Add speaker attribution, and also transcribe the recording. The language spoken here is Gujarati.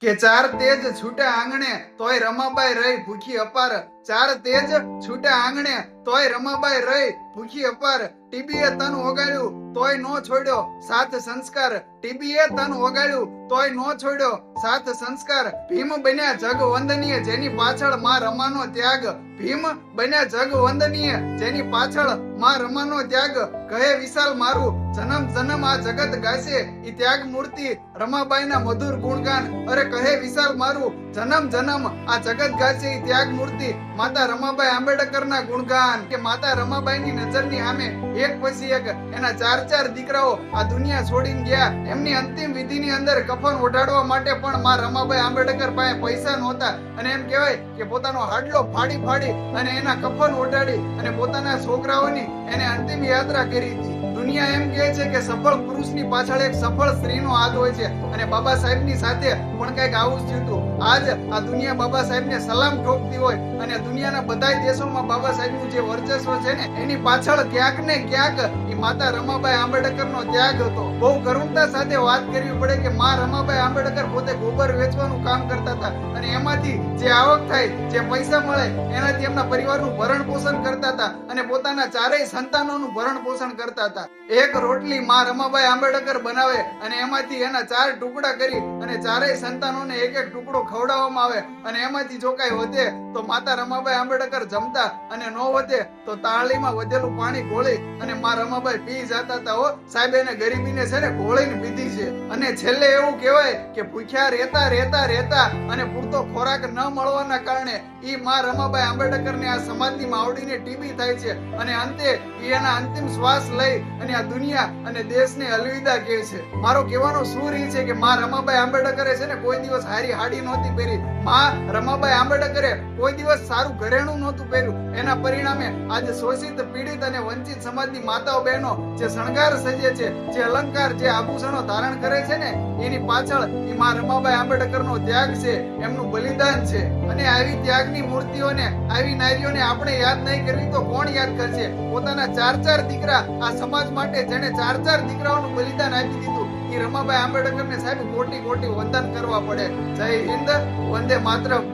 Speaker 1: કે ચાર તેજ છૂટા આંગણે તોય રમાબાઈ રહી ભૂખી અપાર. ચાર તેજ છૂટા આંગણે તોય રમાબાઈ રહી ભૂખી અપાર. ટીબીએ તન ઓગાળ્યું તોય નો છોડ્યો સાથ સંસ્કાર. ટીબીએ તન ઓગાળ્યું તોય નો છોડ્યો સાથ સંસ્કાર. ભીમ બન્યા જગ વંદનીય જેની પાછળ માં રમાનો ત્યાગ. ભીમ બન્યા જગ વંદનીય જેની પાછળ માં રમાનો ત્યાગ. કહે વિશાલ મારું જન્મ જન્મ આ જગત ગાશે ઈ ત્યાગ મૂર્તિ રમાબાઈના મધુર ગુણગાન. અરે કહે વિશાલ મારું જન્મ જન્મ આ જગત ગાશે ઈ ત્યાગ મૂર્તિ માતા રમાબાઈ આંબેડકરના ગુણગાન. કે માતા રમાબાઈની નજરની સામે એક પછી એક એના ચાર દીકરાઓ આ દુનિયા છોડીને ગયા. એમની અંતિમ વિધિની અંદર કફન ઓઢાડવા માટે પણ માં રમાબાઈ આંબેડકર પાસે પૈસા નહોતા અને એમ કહેવાય કે પોતાનો હાડલો ફાડી ફાડી અને એના કફન ઓઢાડી અને પોતાના છોકરાઓની એને અંતિમ યાત્રા કરી હતી. દુનિયા એમ કહે છે કે સફળ પુરુષની પાછળ એક સફળ સ્ત્રીનો હાથ હોય છે અને બાબા સાહેબની સાથે પણ કંઈક આવું જ થયું હતું. આજ આ દુનિયા બાબા સાહેબને સલામ ઠોકતી હોય અને દુનિયાના બધા દેશોમાં બાબા સાહેબનું જે વર્ચસ્વ છે ને એની પાછળ ક્યાંક ને ક્યાંક એ માતા રમાબાઈ આંબેડકરનો ત્યાગ હતો. બહુ કરુણતા સાથે વાત કરવી પડે કે માં રમાબાઈ આંબેડકર પોતે ગોબર વેચવાનું કામ કરતા હતા અને એમાંથી જે આવક થાય જે પૈસા મળે એનાથી એમના પરિવારનું ભરણ પોષણ કરતા હતા અને પોતાના ચારેય સંતાનોનું ભરણ પોષણ કરતા હતા. એક રોટલી માં રમાબાઈ આંબેડકર બનાવે અને એમાંથી એના 4 ટુકડા કરી અને ચારેય સંતાનોને એક એક ટુકડો ખવડાવવામાં આવે અને એમાંથી જો કાંઈ વધે તો માતા રમાબાઈ આંબેડકર જમતા અને નો વધે તો તાળીમાં વધેલું પાણી ઘોળી અને માં રમાબાઈ પી જતા હતા. હો સાહેબ એને ગરીબીને છે ને ઘોળીને પીધી છે. અને છેલ્લે એવું કહેવાય કે ભૂખ્યા રહેતા રહેતા રહેતા અને પૂરતો ખોરાક ન મળવાના કારણે ઈ માં રમાબાઈ આંબેડકરને આ સમાજની માવડીને ટીબી થાય છે અને અંતે એના અંતિમ શ્વાસ લઈ અને આ દુનિયા અને દેશને અલવિદા કહે છે. મારો કહેવાનો સુર એ છે કે માં રમાબાઈ આંબેડકરે છે ને કોઈ દિવસ હારી હાડી નહોતી પહેરી. માં રમાબાઈ આંબેડકરે કોઈ દિવસ સારું ઘરેણું નહોતું પહેર્યું. એના પરિણામે આજે શોષિત પીડિત અને વંચિત સમાજની માતાઓ બહેનો જે શણગાર સજે છે, જે અલંકાર જે આભૂષણો ધારણ કરે છે ને એની પાછળ એ માં રમાબાઈ આંબેડકરનો ત્યાગ છે, એમનું બલિદાન છે. અને આવી ત્યાગની મૂર્તિઓને આવી નારીઓને આપણે યાદ નહીં કરવી તો કોણ યાદ કરશે? પોતાના 4 દીકરા આ સમાજ માટે જેને 4 દીકરાઓનું બલિદાન આપી દીધું એ રમાબાઈ આંબેડકરને સાહેબ કોટી કોટી વંદન કરવા પડે. જય હિન્દ, વંદે માતરમ.